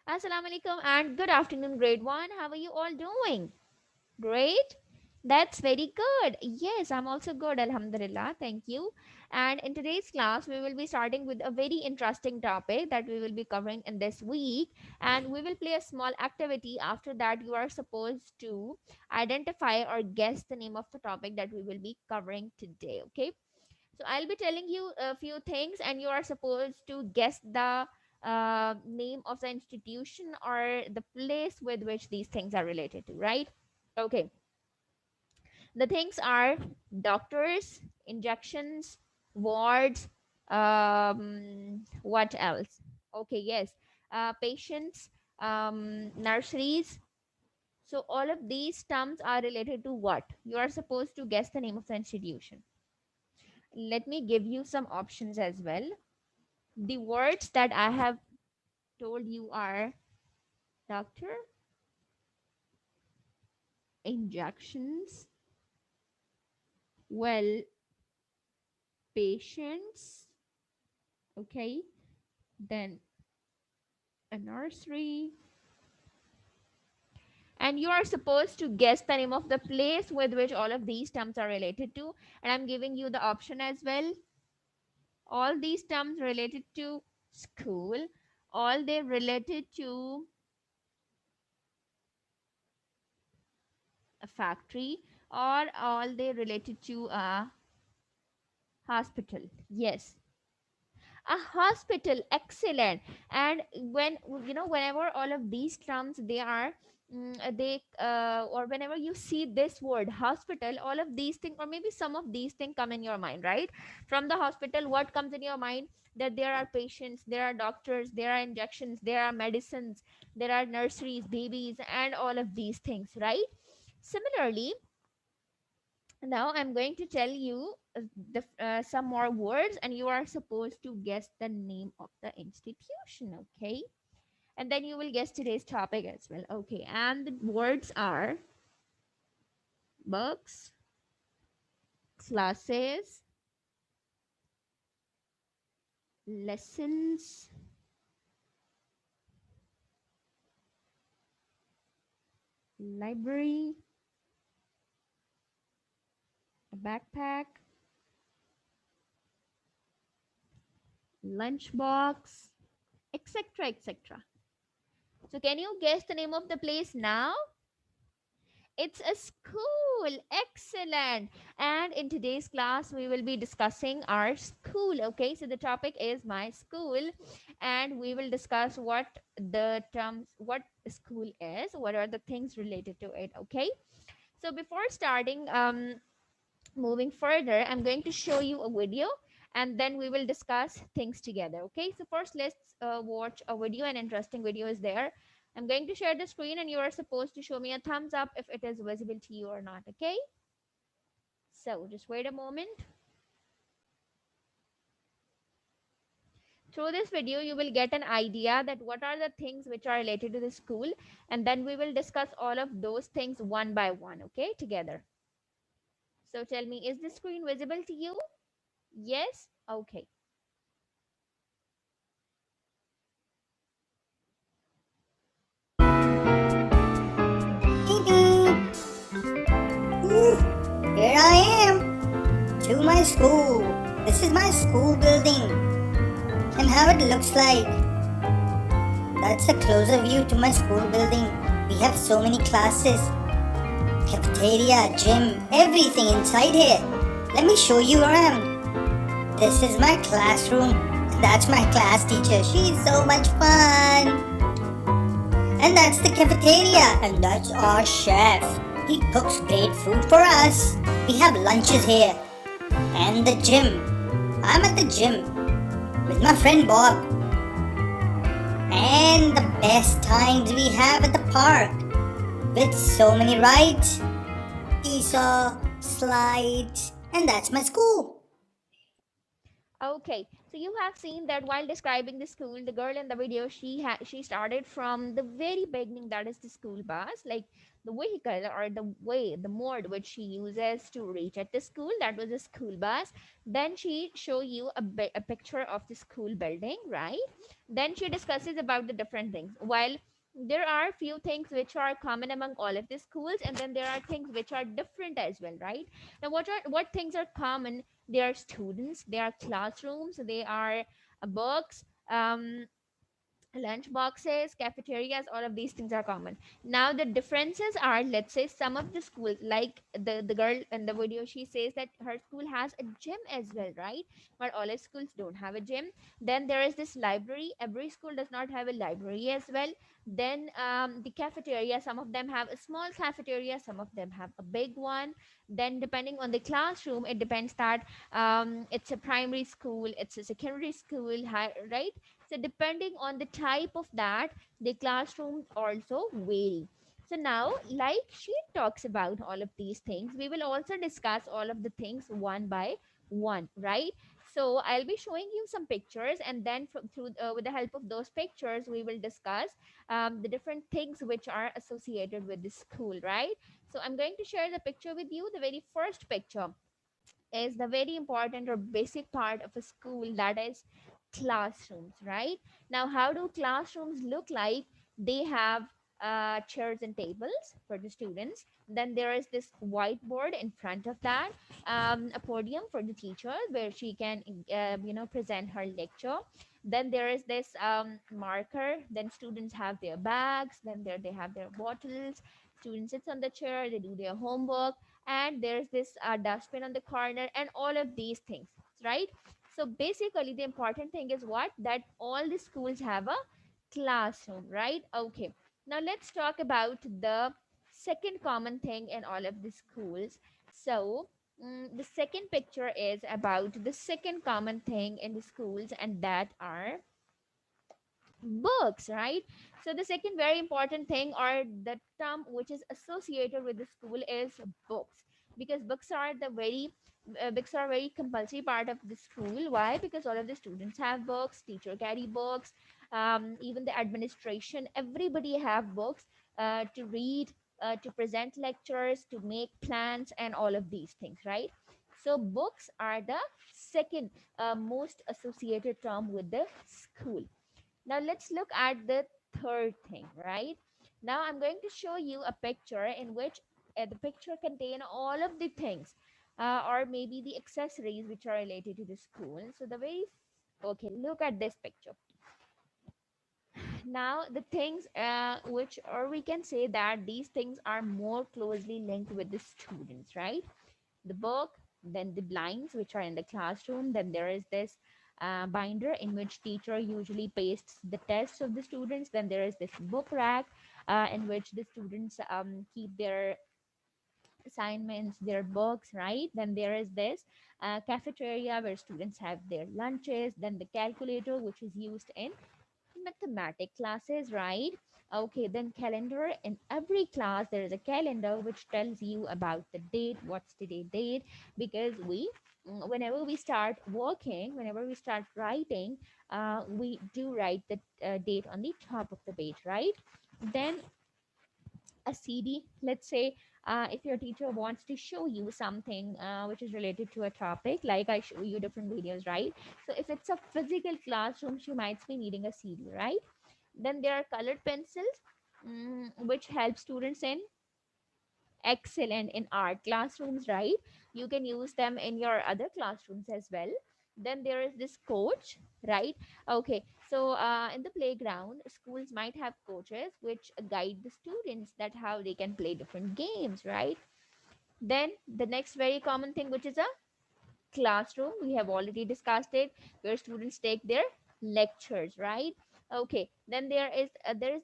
Assalamu alaikum and good afternoon, grade 1. How are you all doing? Great. That's very good. Yes, I'm also good. Alhamdulillah. Thank you. And in today's class, we will be starting with a very interesting topic that we will be covering in this week. And we will play a small activity. After that, you are supposed to identify or guess the name of the topic that we will be covering today. Okay. So I'll be telling you a few things, and you are supposed to guess the name of the institution or the place with which these things are related to, right? Okay. The things are doctors, injections, wards, what else? Okay, yes. Patients, nurseries. So all of these terms are related to what? You are supposed to guess the name of the institution. Let me give you some options as well. The words that I have told you are doctor, injections, well, patients, okay, then a nursery, and you are supposed to guess the name of the place with which all of these terms are related to. And I'm giving you the option as well. All these terms related to school, all they related to a factory, or all they related to a hospital. Yes, a hospital, excellent. And when whenever all of these terms they are they or whenever you see this word hospital, all of these things or maybe some of these things come in your mind, right? From the hospital, what comes in your mind? That there are patients, there are doctors, there are injections, there are medicines, there are nurseries, babies, and all of these things, right? Similarly, now I'm going to tell you some more words, and you are supposed to guess the name of the institution, okay? And then you will guess today's topic as well, okay? And the words are books, classes, lessons, library, a backpack, lunchbox, etc. etc. So, can you guess the name of the place now? It's a school. Excellent. And in today's class, we will be discussing our school. Okay, so the topic is my school, and we will discuss what school is, what are the things related to it. Okay, so before starting, moving further, I'm going to show you a video, and then we will discuss things together. Okay, so first let's watch a video. An interesting video is there. I'm going to share the screen, and you are supposed to show me a thumbs up if it is visible to you or not. Okay, so just wait a moment. Through this video you will get an idea that what are the things which are related to the school, and then we will discuss all of those things one by one, okay, together. So tell me, is the screen visible to you? Yes. Okay. Beep, beep. Ooh, here I am to my school. This is my school building and how it looks like. That's a closer view to my school building. We have so many classes, cafeteria, gym, everything inside here. Let me show you around. This is my classroom. That's my class teacher. She's so much fun. And that's the cafeteria. And that's our chef. He cooks great food for us. We have lunches here. And the gym. I'm at the gym with my friend Bob. And the best times we have at the park with so many rides, seesaw, slides, and that's my school. Okay, So you have seen that while describing the school, the girl in the video, she started from the very beginning, that is the school bus, like the vehicle or the way, the mode which she uses to reach at the school, that was a school bus. Then she show you a picture of the school building, right? Then she discusses about the different things. While there are few things which are common among all of the schools, and then there are things which are different as well, right? Now what things are common? They are students, they are classrooms, they are books, lunch boxes, cafeterias, all of these things are common. Now the differences are, let's say some of the schools, like the girl in the video, she says that her school has a gym as well, right? But all of schools don't have a gym. Then there is this library, every school does not have a library as well. Then the cafeteria, some of them have a small cafeteria, some of them have a big one. Then depending on the classroom, it depends that it's a primary school, it's a secondary school, right? So depending on the type of that, the classrooms also vary. So now, like she talks about all of these things, we will also discuss all of the things one by one, right? So I'll be showing you some pictures, and then through with the help of those pictures, we will discuss the different things which are associated with the school, right? So I'm going to share the picture with you. The very first picture is the very important or basic part of a school, that is classrooms, right? Now how do classrooms look like? They have chairs and tables for the students. Then there is this whiteboard in front of that, a podium for the teacher where she can present her lecture. Then there is this marker. Then students have their bags, then there they have their bottles. Student sits on the chair, they do their homework, and there's this dustbin on the corner, and all of these things, right? So basically the important thing is what, that all the schools have a classroom, right? Okay, now let's talk about the second common thing in all of the schools. So the second picture is about the second common thing in the schools, and that are books, right? So the second very important thing, or the term which is associated with the school, is books. Because books are very compulsory part of the school. Why? Because all of the students have books, teacher carry books, even the administration, everybody have books to read, to present lectures, to make plans, and all of these things, right? So books are the second most associated term with the school. Now let's look at the third thing, right? Now I'm going to show you a picture in which the picture contain all of the things, or maybe the accessories which are related to the school. So the very okay, look at this picture. Now the things which, or we can say that these things are more closely linked with the students, right? The book, then the blinds which are in the classroom, then there is this binder in which teacher usually pastes the tests of the students, then there is this book rack in which the students keep their assignments, their books, right? Then there is this cafeteria where students have their lunches, then the calculator which is used in mathematic classes, right? Okay, then calendar. In every class there is a calendar which tells you about the date, what's today date, because whenever we start working, whenever we start writing, we do write the date on the top of the page, right? Then a CD, let's say, if your teacher wants to show you something which is related to a topic, like I show you different videos, right? So if it's a physical classroom, she might be needing a CD, right? Then there are colored pencils, which help students in excellent in art classrooms, right? You can use them in your other classrooms as well. Then there is this coach, right? Okay, so in the playground, schools might have coaches which guide the students that how they can play different games, right? Then the next very common thing, which is a classroom, we have already discussed it, where students take their lectures, right? Okay, then there is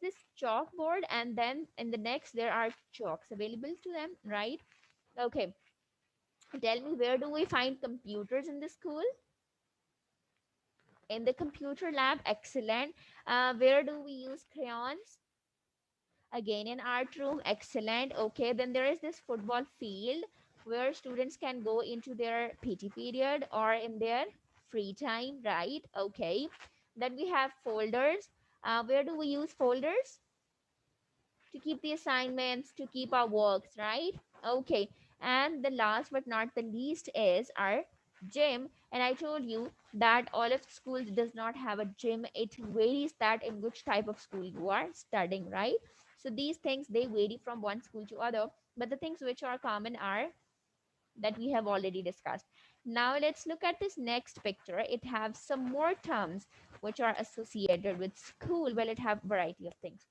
this chalkboard, and then in the next there are chalks available to them, right? Okay, tell me, where do we find computers in the school? In the computer lab, excellent. Where do we use crayons? Again in art room, excellent. Okay, then there is this football field where students can go into their PT period or in their free time, right? Okay. Then we have folders. Where do we use folders? To keep the assignments, to keep our works, right? Okay. And the last but not the least is our gym. And I told you that all of schools does not have a gym. It varies that in which type of school you are studying, right? So these things they vary from one school to other. But the things which are common are that we have already discussed. Now let's look at this next picture. It has some more terms which are associated with school. Well, it have variety of things.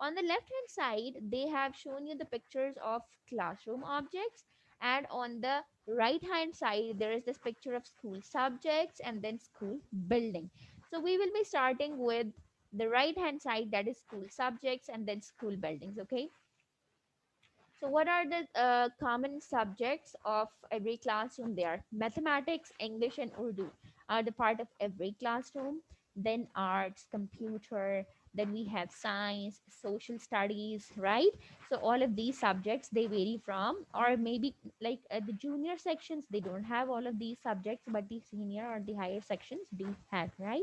On the left hand side, they have shown you the pictures of classroom objects, and on the right hand side, there is this picture of school subjects and then school building. So we will be starting with the right hand side, that is school subjects and then school buildings. Okay. So, what are the common subjects of every classroom? There, mathematics, English, and Urdu are the part of every classroom. Then arts, computer. Then we have science, social studies, right? So all of these subjects they vary from, or maybe like the junior sections they don't have all of these subjects, but the senior or the higher sections do have, right?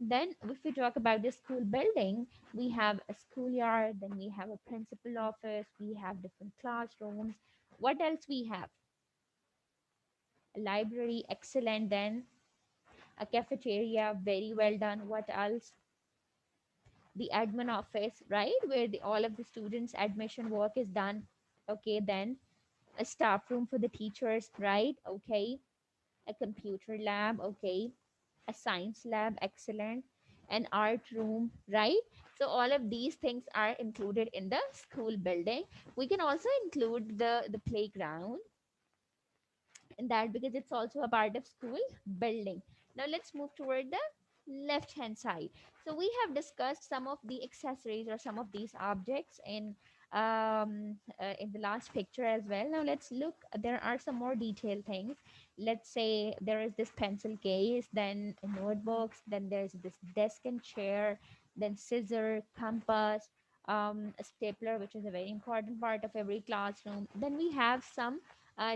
Then, if we talk about the school building, we have a schoolyard, then we have a principal office, we have different classrooms. What else we have? A library, excellent. Then a cafeteria, very well done. What else? The admin office, right, where all of the students' admission work is done. Okay, then a staff room for the teachers, right? Okay, a computer lab, okay, a science lab, excellent, an art room, right? So all of these things are included in the school building. We can also include the playground in that because it's also a part of school building. Now let's move toward the left hand side. So we have discussed some of the accessories or some of these objects in the last picture as well. Now let's look. There are some more detailed things. Let's say there is this pencil case, then notebooks, then there's this desk and chair, then scissor, compass, a stapler, which is a very important part of every classroom. Then we have some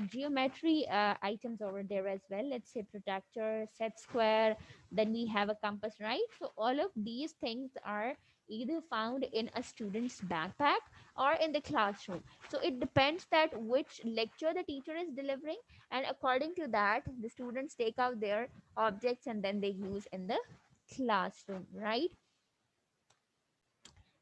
geometry items over there as well. Let's say protector, set square, then we have a compass, right? So all of these things are either found in a student's backpack or in the classroom. So it depends that which lecture the teacher is delivering, and according to that the students take out their objects and then they use in the classroom, right?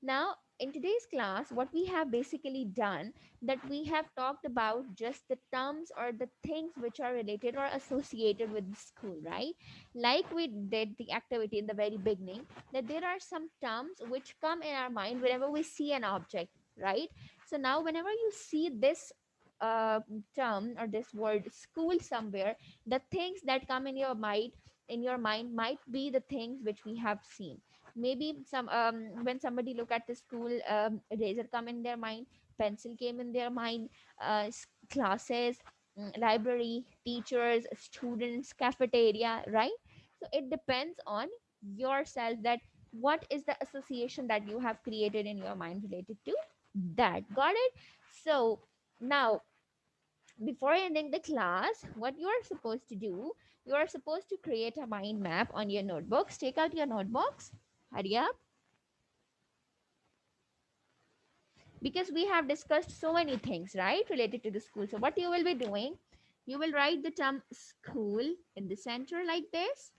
Now, in today's class, what we have basically done that we have talked about just the terms or the things which are related or associated with the school, right? Like we did the activity in the very beginning, that there are some terms which come in our mind whenever we see an object, right? So now, whenever you see this uh, term or this word school somewhere, the things that come in your mind might be the things which we have seen. Maybe some when somebody look at the school, eraser come in their mind, pencil came in their mind, classes, library, teachers, students, cafeteria, right? So it depends on yourself that what is the association that you have created in your mind related to that. Got it? So now, before ending the class, what you are supposed to do, you are supposed to create a mind map on your notebooks. Take out your notebooks. Hurry up. Because we have discussed so many things, right, related to the school. So what you will be doing, you will write the term school in the center like this,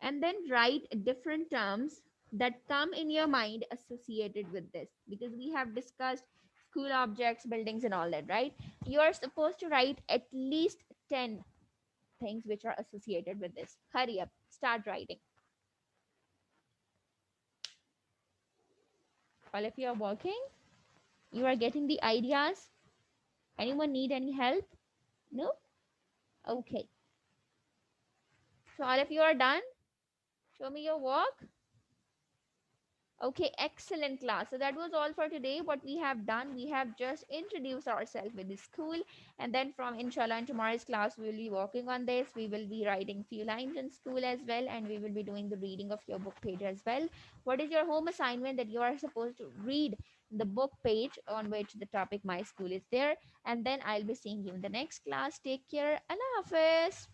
and then write different terms that come in your mind associated with this, because we have discussed school objects, buildings, and all that, right? You are supposed to write at least 10 things which are associated with this. Hurry up, start writing. All of you are working, you are getting the ideas. Anyone need any help? No? Okay. So all of you are done. Show me your work. Okay, excellent class. So that was all for today. What we have done, we have just introduced ourselves with the school, and then from inshallah in tomorrow's class, we will be working on this. We will be writing few lines in school as well, and we will be doing the reading of your book page as well. What is your home assignment that you are supposed to read the book page on which the topic my school is there? And then I'll be seeing you in the next class. Take care. Allah Hafiz.